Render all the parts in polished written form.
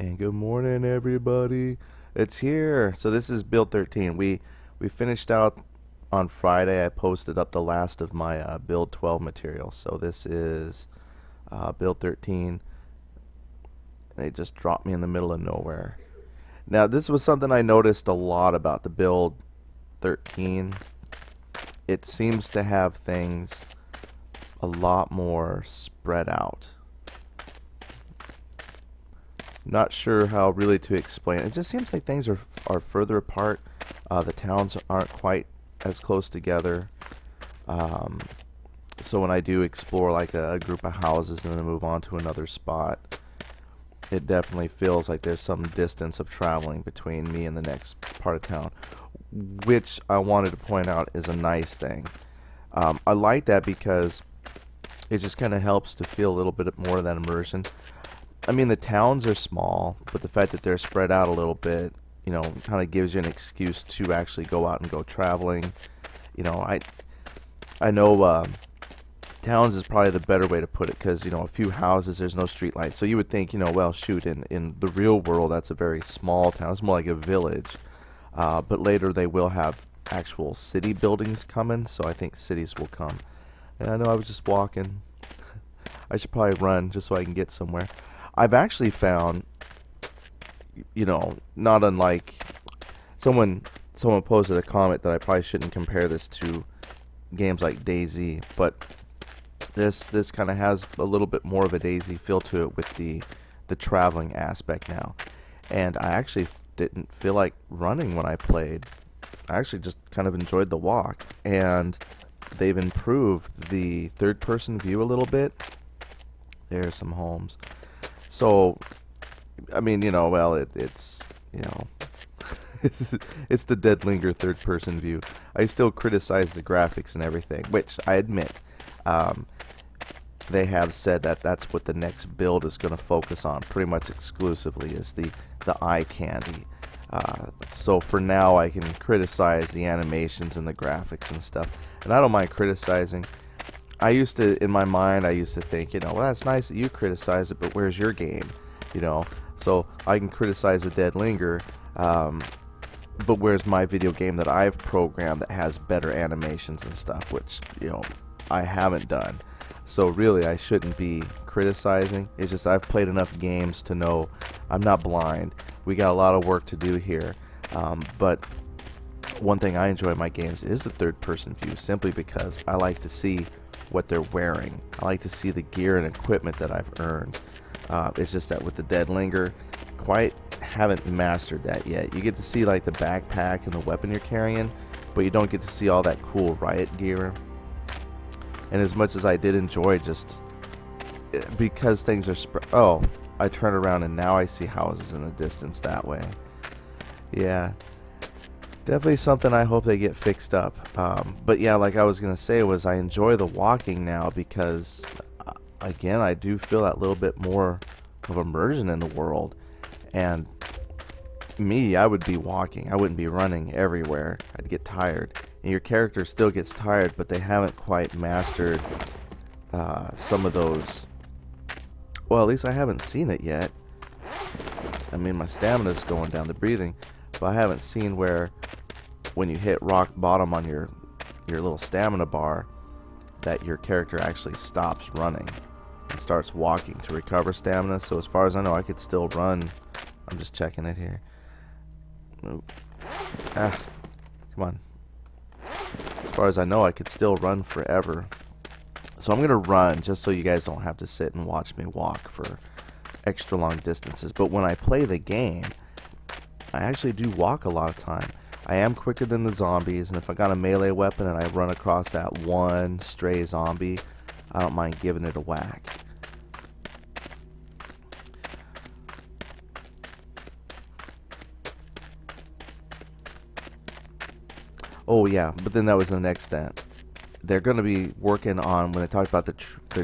And good morning, everybody. It's here. So this is build 13. We finished out on Friday. I posted up the last of my build 12 material. So this is build 13. They just dropped me in the middle of nowhere. Now this was something I noticed a lot about the build 13. It seems to have things a lot more spread out. Not sure how really to explain it. It just seems like things are further apart. The towns aren't quite as close together. So when I do explore like a group of houses and then move on to another spot, it definitely feels like there's some distance of traveling between me and the next part of town, which I wanted to point out is a nice thing. I like that because it just kind of helps to feel a little bit more of that immersion. I mean, the towns are small, but the fact that they're spread out a little bit, kind of gives you an excuse to actually go out and go traveling. I know towns is probably the better way to put it because, a few houses, there's no street lights. So you would think, well, shoot, in the real world, that's a very small town. It's more like a village. But later they will have actual city buildings coming, so I think cities will come. And I know I was just walking. I should probably run just so I can get somewhere. I've actually found, not unlike someone posted a comment that I probably shouldn't compare this to games like DayZ, but this kind of has a little bit more of a DayZ feel to it with the traveling aspect now. And I actually didn't feel like running when I played. I actually just kind of enjoyed the walk, and they've improved the third-person view a little bit. There's some homes. So, I mean, it's it's the Dead Linger third-person view. I still criticize the graphics and everything, which I admit. They have said that that's what the next build is going to focus on, pretty much exclusively, is the eye candy. So for now, I can criticize the animations and the graphics and stuff, and I don't mind criticizing. In my mind, I used to think, well, that's nice that you criticize it, but where's your game? So I can criticize a Dead Linger, but where's my video game that I've programmed that has better animations and stuff, which, I haven't done. So really, I shouldn't be criticizing. It's just I've played enough games to know I'm not blind. We got a lot of work to do here, but one thing I enjoy in my games is the third-person view, simply because I like to see what they're wearing. I like to see the gear and equipment that I've earned. It's just that with the Dead Linger, quite haven't mastered that yet. You get to see like the backpack and the weapon you're carrying, but you don't get to see all that cool riot gear. And as much as I did enjoy just because things are oh, I turn around and now I see houses in the distance that way. Yeah. Definitely something I hope they get fixed up. But yeah, like I was going to say, I enjoy the walking now because, again, I do feel that little bit more of immersion in the world. And me, I would be walking. I wouldn't be running everywhere. I'd get tired. And your character still gets tired, but they haven't quite mastered some of those. Well, at least I haven't seen it yet. I mean, my stamina's going down, the breathing. But I haven't seen where when you hit rock bottom on your little stamina bar that your character actually stops running and starts walking to recover stamina. So as far as I know, I could still run. I'm just checking it here. Nope. Come on. As far as I know, I could still run forever. So I'm going to run just so you guys don't have to sit and watch me walk for extra long distances. But when I play the game, I actually do walk a lot of time. I am quicker than the zombies, and if I got a melee weapon and I run across that one stray zombie, I don't mind giving it a whack. Oh yeah, but then that was the next step. They're going to be working on, when they talked about the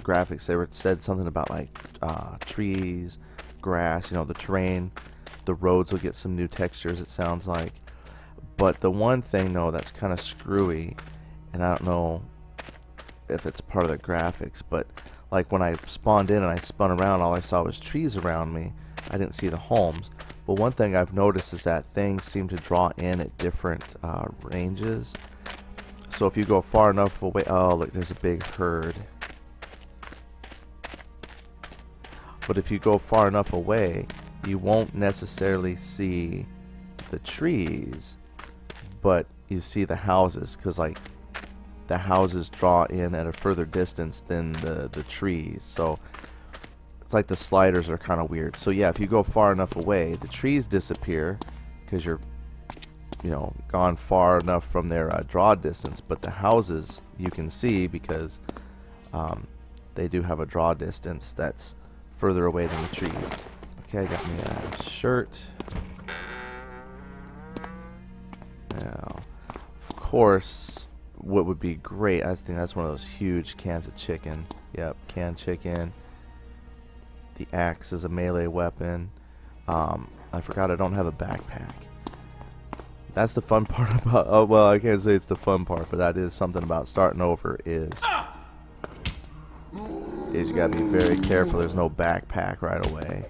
graphics, they said something about like trees, grass, the terrain. The roads will get some new textures, it sounds like. But the one thing, though, that's kind of screwy, and I don't know if it's part of the graphics, but Like when I spawned in and I spun around, all I saw was trees around me. I didn't see the homes. But one thing I've noticed is that things seem to draw in at different ranges. So if you go far enough away, oh look, there's a big herd. But if you go far enough away, you won't necessarily see the trees, but you see the houses, because like the houses draw in at a further distance than the trees. So it's like the sliders are kind of weird. So yeah, if you go far enough away, the trees disappear because you're, you know, gone far enough from their draw distance, but the houses you can see because they do have a draw distance that's further away than the trees. Okay, I got me a shirt. Now, of course, what would be great, I think that's one of those huge cans of chicken. Yep, canned chicken. The axe is a melee weapon. I forgot I don't have a backpack. That's the fun part about, oh well, I can't say it's the fun part, but that is something about starting over is you gotta be very careful there's no backpack right away.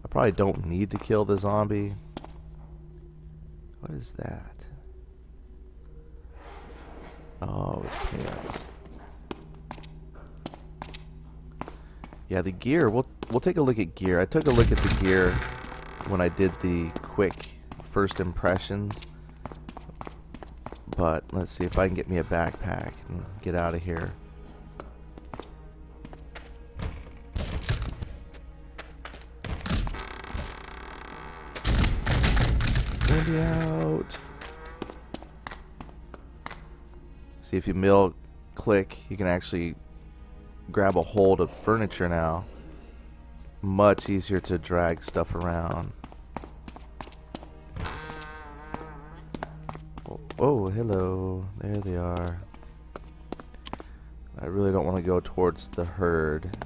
I probably don't need to kill the zombie. What is that? Oh, his pants. Yeah, the gear, we'll take a look at gear. I took a look at the gear when I did the quick first impressions. But let's see if I can get me a backpack and get out of here. Zombie out. See, if you mill click, you can actually grab a hold of furniture now. Much easier to drag stuff around. Oh, hello. There they are. I really don't want to go towards the herd.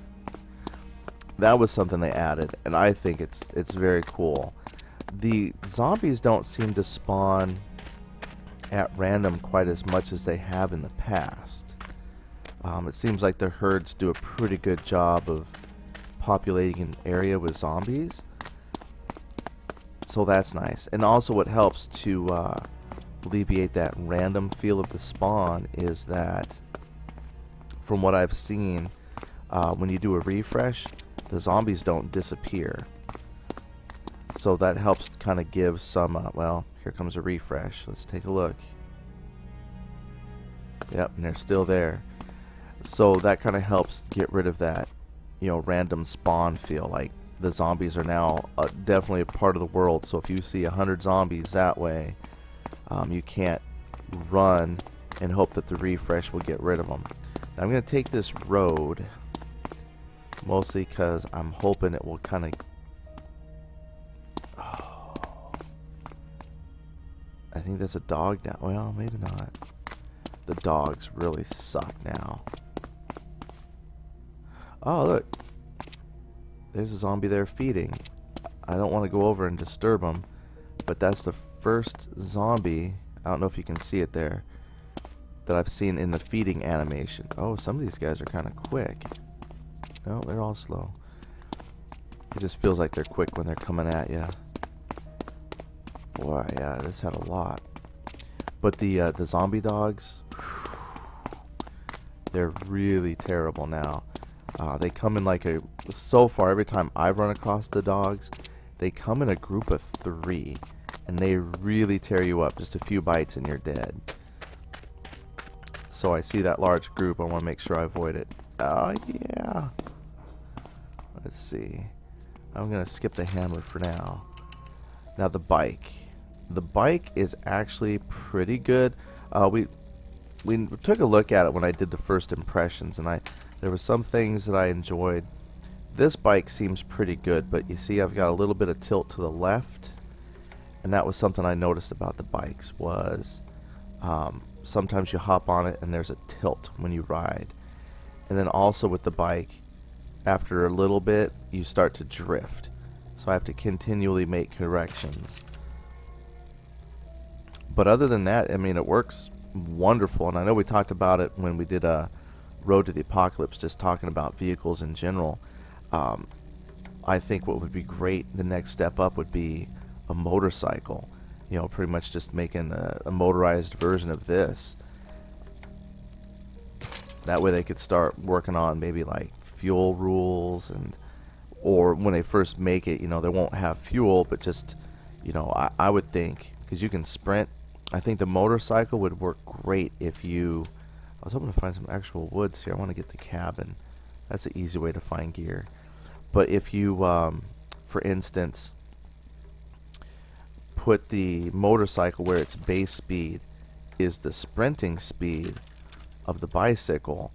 That was something they added, and I think it's very cool. The zombies don't seem to spawn at random quite as much as they have in the past. It seems like the herds do a pretty good job of populating an area with zombies. So that's nice. And also what helps to alleviate that random feel of the spawn is that, from what I've seen, when you do a refresh, the zombies don't disappear. So that helps kind of give some, well, here comes a refresh. Let's take a look. Yep, and they're still there. So that kind of helps get rid of that, you know, random spawn feel. Like the zombies are now definitely a part of the world. So if you see 100 zombies that way, you can't run and hope that the refresh will get rid of them. Now I'm going to take this road, mostly because I'm hoping it will kind of... Oh, I think that's a dog now. Well, maybe not. The dogs really suck now. Oh, look. There's a zombie there feeding. I don't want to go over and disturb him, but that's the first zombie, I don't know if you can see it there, that I've seen in the feeding animation. Oh, some of these guys are kind of quick. No, they're all slow. It just feels like they're quick when they're coming at you. Boy, yeah, this had a lot. But the zombie dogs, they're really terrible now. They come in like so far every time I've run across the dogs, they come in a group of 3. And they really tear you up. Just a few bites and you're dead. So I see that large group. I want to make sure I avoid it. Oh, yeah. Let's see. I'm going to skip the hammer for now. Now the bike. The bike is actually pretty good. We took a look at it when I did the first impressions. And there were some things that I enjoyed. This bike seems pretty good. But you see I've got a little bit of tilt to the left. And that was something I noticed about the bikes was sometimes you hop on it and there's a tilt when you ride. And then also with the bike, after a little bit, you start to drift. So I have to continually make corrections. But other than that, I mean, it works wonderful. And I know we talked about it when we did a Road to the Apocalypse, just talking about vehicles in general. I think what would be great, the next step up would be a motorcycle. You know, pretty much just making a motorized version of this. That way they could start working on maybe like fuel rules, and or when they first make it, you know, they won't have fuel, but just, you know, I would think, because you can sprint, I think the motorcycle would work great if you, I was hoping to find some actual woods here. I want to get the cabin. That's an easy way to find gear. But if you, for instance, put the motorcycle where its base speed is the sprinting speed of the bicycle,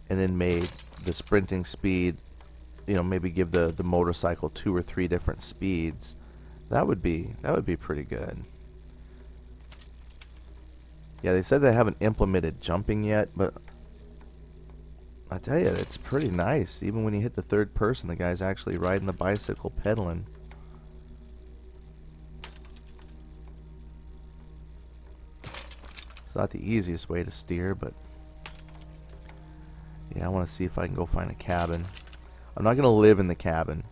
and then made the sprinting speed, you know, maybe give the motorcycle 2 or 3 different speeds, that would be pretty good. Yeah, they said they haven't implemented jumping yet, but I tell you, it's pretty nice. Even when you hit the third person, the guy's actually riding the bicycle, pedaling. It's not the easiest way to steer, but yeah, I want to see if I can go find a cabin. I'm not going to live in the cabin.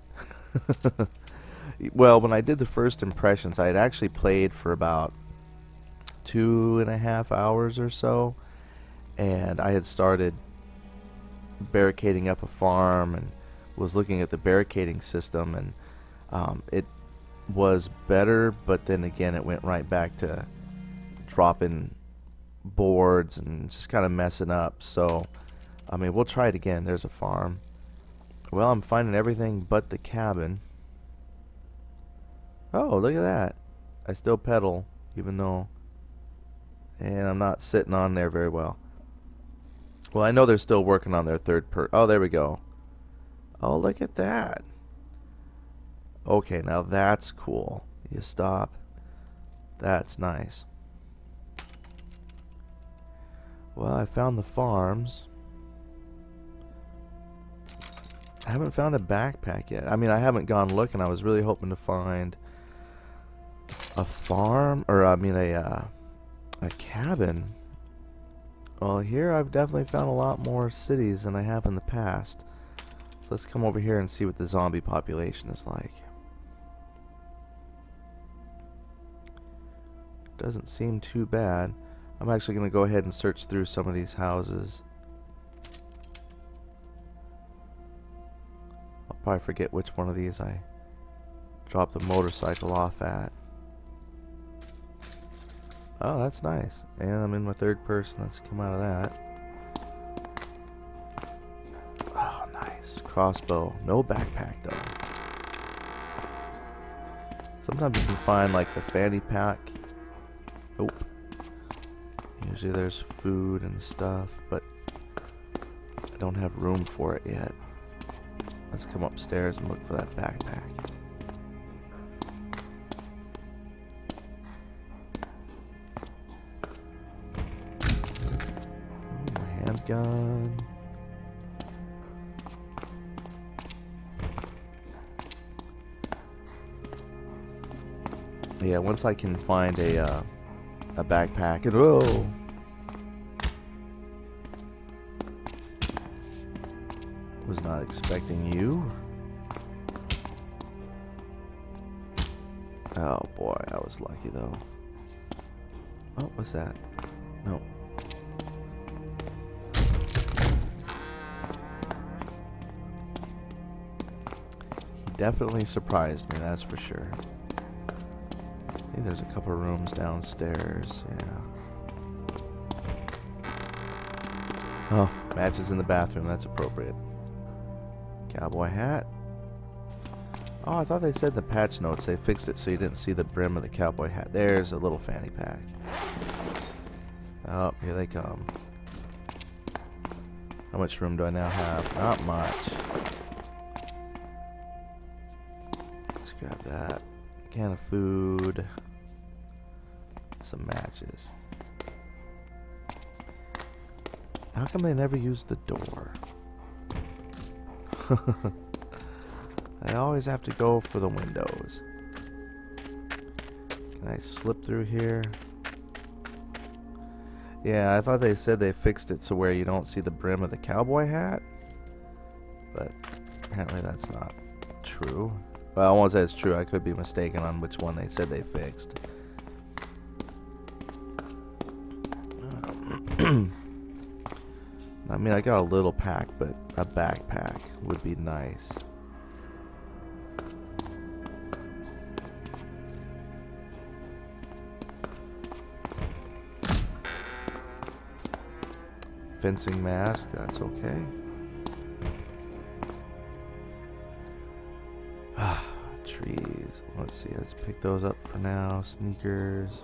Well, when I did the first impressions, I had actually played for about 2.5 hours or so, and I had started barricading up a farm and was looking at the barricading system, and it was better, but then again it went right back to dropping boards and just kind of messing up. So I mean, we'll try it again. There's a farm. Well, I'm finding everything but the cabin. Oh, look at that. I still pedal, even though, and I'm not sitting on there very well. Well, I know they're still working on their oh, there we go. Oh, look at that. Okay, now that's cool. You stop. That's nice. Well, I found the farms. I haven't found a backpack yet. I mean, I haven't gone looking. I was really hoping to find a farm, or I mean a cabin. Well, here I've definitely found a lot more cities than I have in the past. So let's come over here and see what the zombie population is like. Doesn't seem too bad. I'm actually going to go ahead and search through some of these houses. I'll probably forget which one of these I dropped the motorcycle off at. Oh, that's nice. And I'm in my third person. Let's come out of that. Oh, nice. Crossbow. No backpack, though. Sometimes you can find, like, the fanny pack. Nope. Usually there's food and stuff, but I don't have room for it yet. Let's come upstairs and look for that backpack. Handgun. Yeah, once I can find a backpack, and whoa! Was not expecting you. Oh boy, I was lucky though. Oh, what's that? No. He definitely surprised me, that's for sure. I think there's a couple rooms downstairs, yeah. Oh, matches in the bathroom, that's appropriate. Cowboy hat. Oh, I thought they said in the patch notes they fixed it so you didn't see the brim of the cowboy hat. There's a little fanny pack. Oh, here they come. How much room do I now have? Not much. Let's grab that. Can of food. Some matches. How come they never use the door? I always have to go for the windows. Can I slip through here? Yeah, I thought they said they fixed it to where you don't see the brim of the cowboy hat, but apparently that's not true. Well, I won't say it's true. I could be mistaken on which one they said they fixed. I mean, I got a little pack, but a backpack would be nice. Fencing mask, that's okay. Trees. Let's see, let's pick those up for now. Sneakers.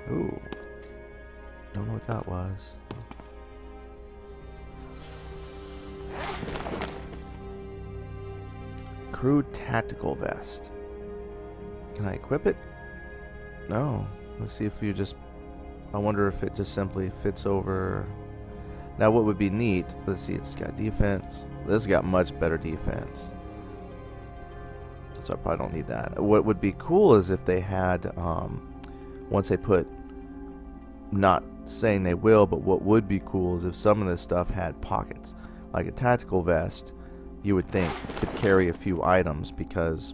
Ooh. Don't know what that was. Crew tactical vest. Can I equip it? No. Let's see if you just... I wonder if it just simply fits over... Now what would be neat, let's see, it's got defense. This has got much better defense. So I probably don't need that. What would be cool is if they had, once they put, not saying they will, but what would be cool is if some of this stuff had pockets. Like a tactical vest, you would think could carry a few items because,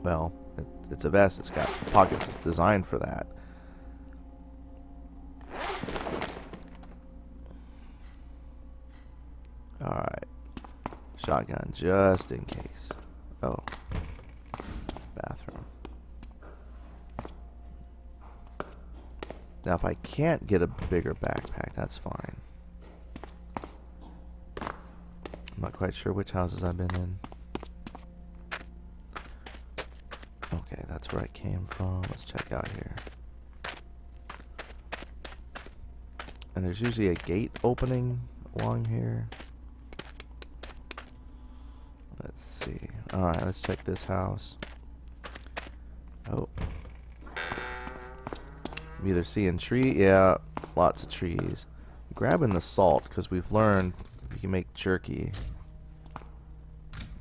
well, it's a vest, it's got pockets designed for that. Alright. Shotgun just in case. Oh. Bathroom. Now if I can't get a bigger backpack, that's fine. I'm not quite sure which houses I've been in. Okay, that's where I came from. Let's check out here. And there's usually a gate opening along here. Let's see. Alright, let's check this house. Oh. I'm either seeing tree. Yeah, lots of trees. I'm grabbing the salt because we've learned you can make jerky.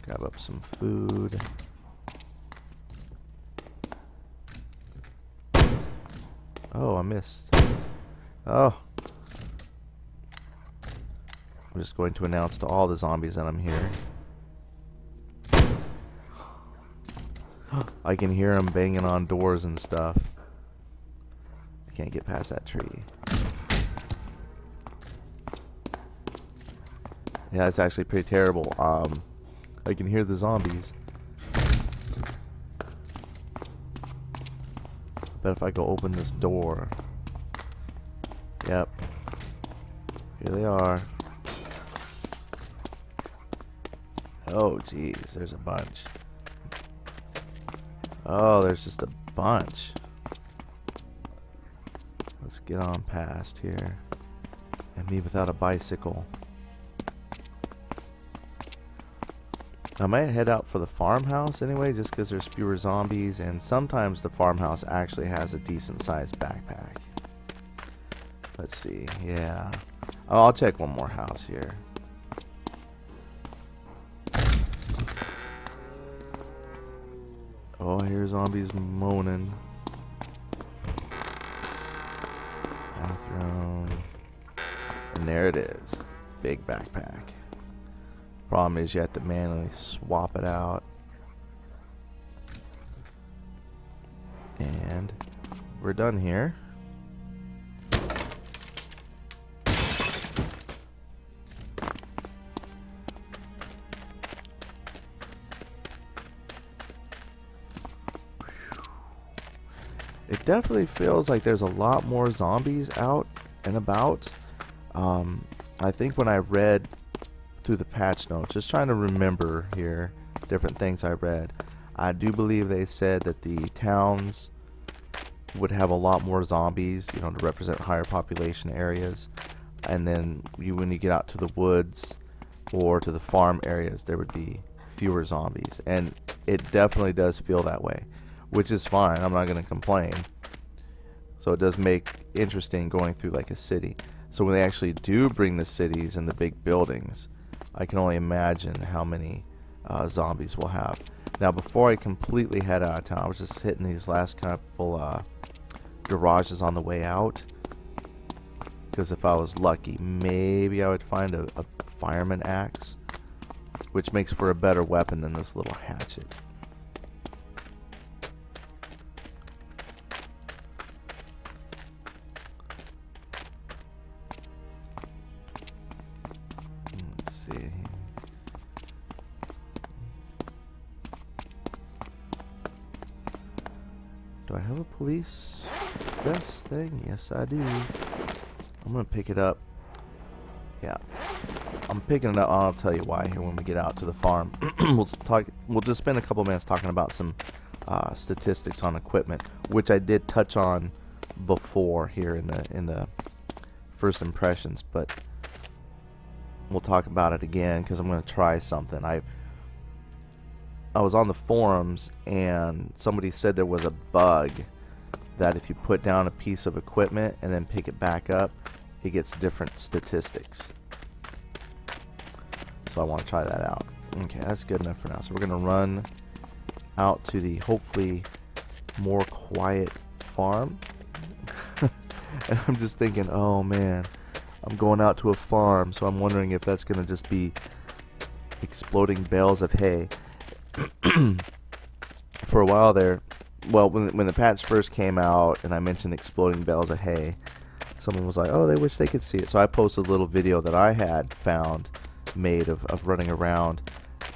Grab up some food. Oh, I missed. Oh. I'm just going to announce to all the zombies that I'm here. I can hear them banging on doors and stuff. I can't get past that tree. Yeah, it's actually pretty terrible. I can hear the zombies. But if I go open this door. Yep. Here they are. Oh, geez, there's a bunch. Oh, there's just a bunch. Let's get on past here. And me without a bicycle. I might head out for the farmhouse anyway, just because there's fewer zombies, and sometimes the farmhouse actually has a decent sized backpack. Let's see, yeah. Oh, I'll check one more house here. Oh, I hear zombies moaning. Bathroom. And there it is. Big backpack. Problem is you have to manually swap it out. And we're done here. It definitely feels like there's a lot more zombies out and about. I think when I read through the patch notes, just trying to remember here different things I read, I do believe they said that the towns would have a lot more zombies, you know, to represent higher population areas, and then when you get out to the woods or to the farm areas, there would be fewer zombies, and it definitely does feel that way, which is fine. I'm not going to complain. So it does make interesting going through like a city. So when they actually do bring the cities and the big buildings, I can only imagine how many zombies we'll have. Now, before I completely head out of town, I was just hitting these last couple garages on the way out. Because if I was lucky, maybe I would find a fireman axe, which makes for a better weapon than this little hatchet. Let's see. Do I have a police vest thing? Yes, I do. I'm gonna pick it up. Yeah, I'm picking it up. I'll tell you why here when we get out to the farm. We'll just spend a couple minutes talking about some statistics on equipment, which I did touch on before here in the first impressions, but we'll talk about it again because I'm gonna try something. I was on the forums and somebody said there was a bug that if you put down a piece of equipment and then pick it back up, it gets different statistics. So I want to try that out. Okay, that's good enough for now. So we're going to run out to the hopefully more quiet farm. And I'm just thinking, oh man, I'm going out to a farm, so I'm wondering if that's going to just be exploding bales of hay. For a while there, well, when the patch first came out and I mentioned exploding bales of hay, someone was like, oh, they wish they could see it. So I posted a little video that I had found made of running around,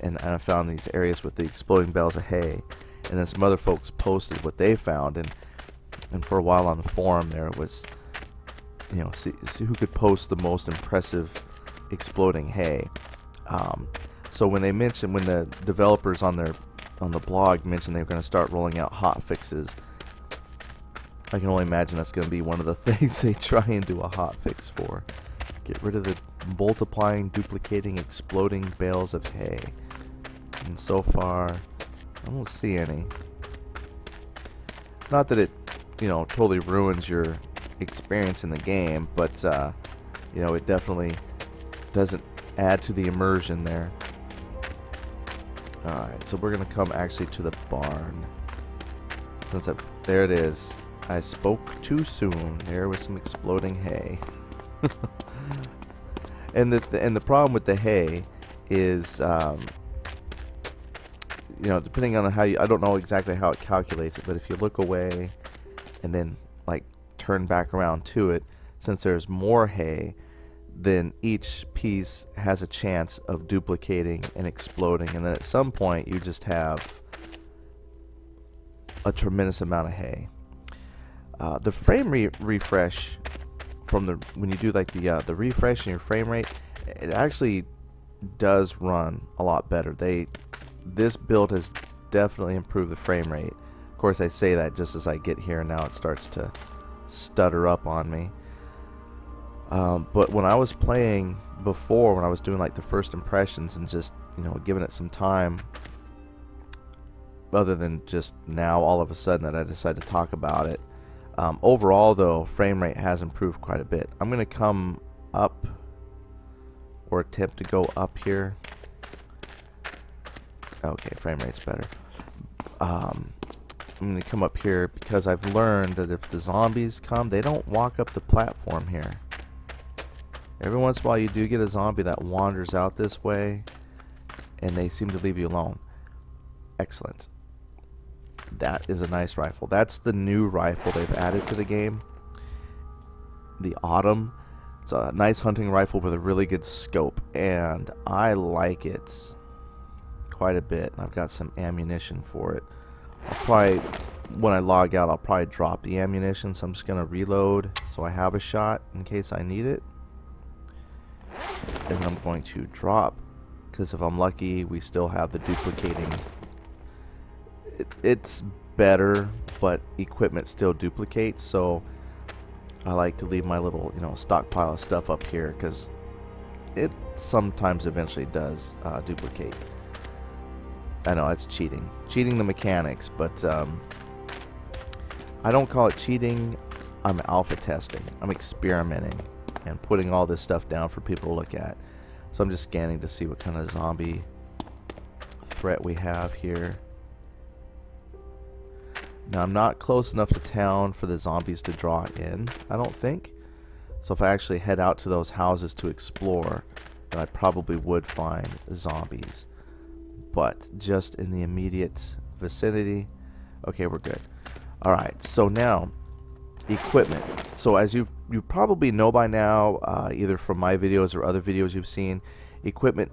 and I found these areas with the exploding bales of hay. And then some other folks posted what they found, and for a while on the forum there was, you know, see who could post the most impressive exploding hay. So when the developers on the blog mentioned they were going to start rolling out hot fixes, I can only imagine that's going to be one of the things they try and do a hot fix for. Get rid of the multiplying, duplicating, exploding bales of hay. And so far, I don't see any. Not that it, you know, totally ruins your experience in the game, but you know, it definitely doesn't add to the immersion there. Alright, so we're going to come actually to the barn. There it is. I spoke too soon. There was some exploding hay. And the problem with the hay is, you know, depending on how I don't know exactly how it calculates it, but if you look away and then like turn back around to it, since there's more hay, then each piece has a chance of duplicating and exploding, and then at some point you just have a tremendous amount of hay. The frame refresh from when you do like the refresh in your frame rate, it actually does run a lot better. This build has definitely improved the frame rate. Of course, I say that just as I get here, and now it starts to stutter up on me. But when I was playing before, when I was doing like the first impressions and just, you know, giving it some time, other than just now all of a sudden that I decided to talk about it, overall though, frame rate has improved quite a bit. I'm going to come up, or attempt to go up here. Okay, frame rate's better. I'm going to come up here because I've learned that if the zombies come, they don't walk up the platform here. Every once in a while you do get a zombie that wanders out this way, and they seem to leave you alone. Excellent. That is a nice rifle. That's the new rifle they've added to the game. The Autumn. It's a nice hunting rifle with a really good scope, and I like it quite a bit. I've got some ammunition for it. I'll probably, when I log out, I'll probably drop the ammunition, so I'm just going to reload so I have a shot in case I need it. And I'm going to drop, because if I'm lucky, we still have the duplicating. It's better, but equipment still duplicates, so I like to leave my little, you know, stockpile of stuff up here, because it sometimes eventually does duplicate. I know it's cheating the mechanics, but I don't call it cheating. I'm alpha testing. I'm experimenting and putting all this stuff down for people to look at. So I'm just scanning to see what kind of zombie threat we have here. Now I'm not close enough to town for the zombies to draw in, I don't think. So if I actually head out to those houses to explore, then I probably would find zombies. But just in the immediate vicinity, okay, we're good. Alright, so now, equipment. So as you probably know by now, either from my videos or other videos you've seen, equipment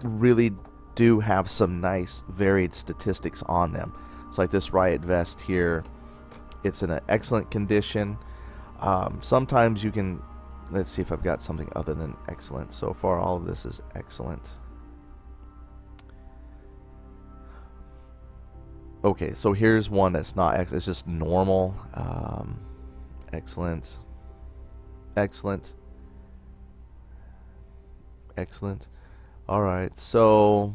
really do have some nice varied statistics on them. It's like this riot vest here, it's in an excellent condition. Sometimes you can, let's see if I've got something other than excellent. So far all of this is excellent. Okay, so here's one that's not excellent, it's just normal. Excellent, excellent, excellent. Alright, so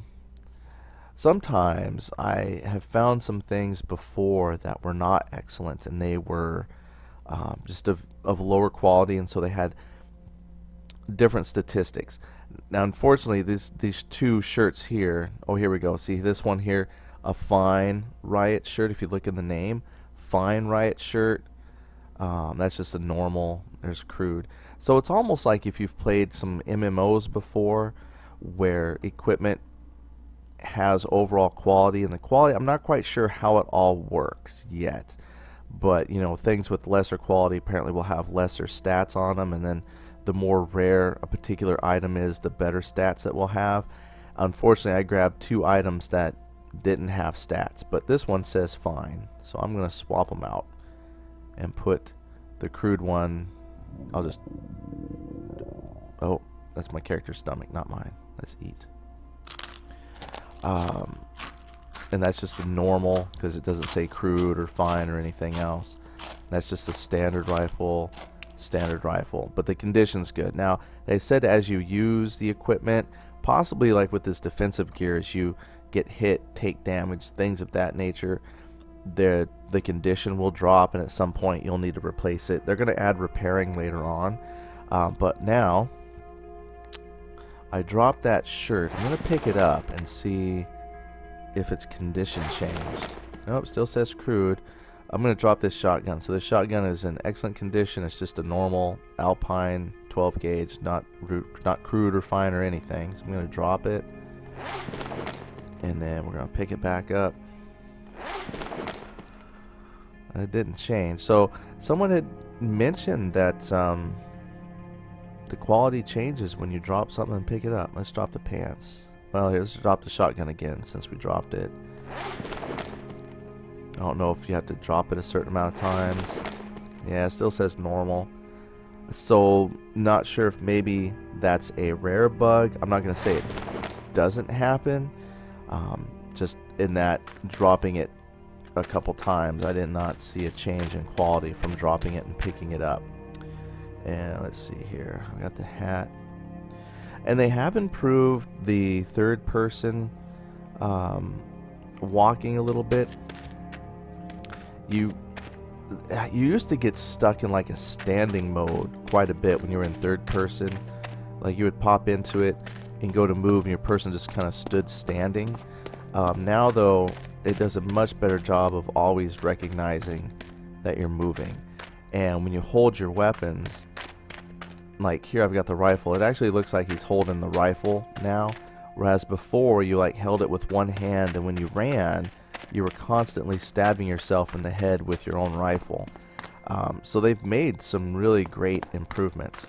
sometimes I have found some things before that were not excellent, and they were just of lower quality, and so they had different statistics. Now unfortunately these two shirts here, oh here we go, see this one here, a fine riot shirt, if you look in the name, fine riot shirt, that's just a normal, there's crude. So it's almost like if you've played some MMOs before where equipment has overall quality, and the quality, I'm not quite sure how it all works yet, but you know, things with lesser quality apparently will have lesser stats on them, and then the more rare a particular item is, the better stats it will have. Unfortunately I grabbed two items that didn't have stats, but this one says fine, so I'm gonna swap them out and put the crude one. I'll just, oh, that's my character's stomach, not mine. Let's eat. And that's just a normal, because it doesn't say crude or fine or anything else. That's just a standard rifle, but the condition's good. Now they said as you use the equipment, possibly like with this defensive gear, as you get hit, take damage, things of that nature, the condition will drop, and at some point you'll need to replace it. They're going to add repairing later on, but now I dropped that shirt. I'm going to pick it up and see if its condition changed. Nope, still says crude. I'm going to drop this shotgun. So this shotgun is in excellent condition. It's just a normal Alpine 12 gauge, not crude or fine or anything. So I'm going to drop it, and then we're going to pick it back up. It didn't change. So someone had mentioned that the quality changes when you drop something and pick it up. Let's drop the pants. Well, let's drop the shotgun again since we dropped it. I don't know if you have to drop it a certain amount of times. Yeah, it still says normal. So not sure if maybe that's a rare bug. I'm not going to say it doesn't happen. Just in that dropping it a couple times, I did not see a change in quality from dropping it and picking it up. And let's see here, I got the hat, and they have improved the third person walking a little bit. You used to get stuck in like a standing mode quite a bit when you were in third person. Like you would pop into it and go to move, and your person just kind of stood standing. Now though, it does a much better job of always recognizing that you're moving, and when you hold your weapons, like here I've got the rifle, it actually looks like he's holding the rifle now, whereas before you like held it with one hand, and when you ran you were constantly stabbing yourself in the head with your own rifle. So they've made some really great improvements.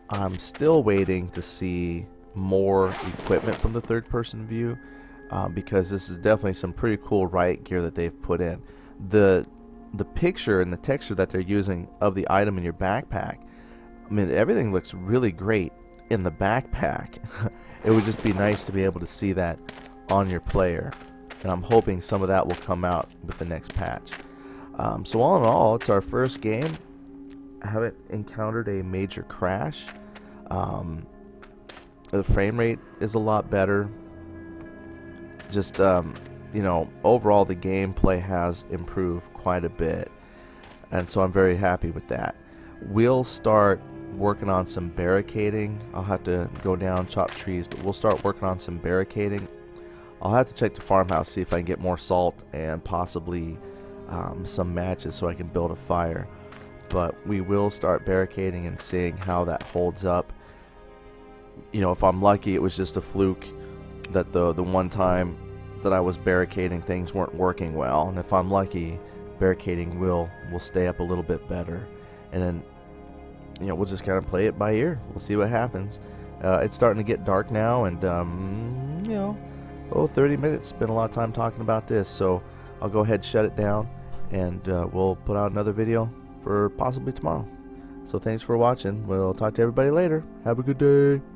I'm still waiting to see more equipment from the third person view, because this is definitely some pretty cool riot gear that they've put in. The picture and the texture that they're using of the item in your backpack, I mean, everything looks really great in the backpack. It would just be nice to be able to see that on your player, and I'm hoping some of that will come out with the next patch. So all in all, it's our first game. I haven't encountered a major crash. The frame rate is a lot better. Just you know, overall the gameplay has improved quite a bit, and so I'm very happy with that. We'll start working on some barricading. I'll have to go down, chop trees, but we'll start working on some barricading. I'll have to check the farmhouse, see if I can get more salt and possibly some matches so I can build a fire. But we will start barricading and seeing how that holds up. You know, if I'm lucky, it was just a fluke that the one time that I was barricading, things weren't working well, and if I'm lucky, barricading will stay up a little bit better. And then, you know, we'll just kind of play it by ear. We'll see what happens. It's starting to get dark now, and you know, 30 minutes. Spent a lot of time talking about this, so I'll go ahead and shut it down, and we'll put out another video for possibly tomorrow. So thanks for watching. We'll talk to everybody later. Have a good day.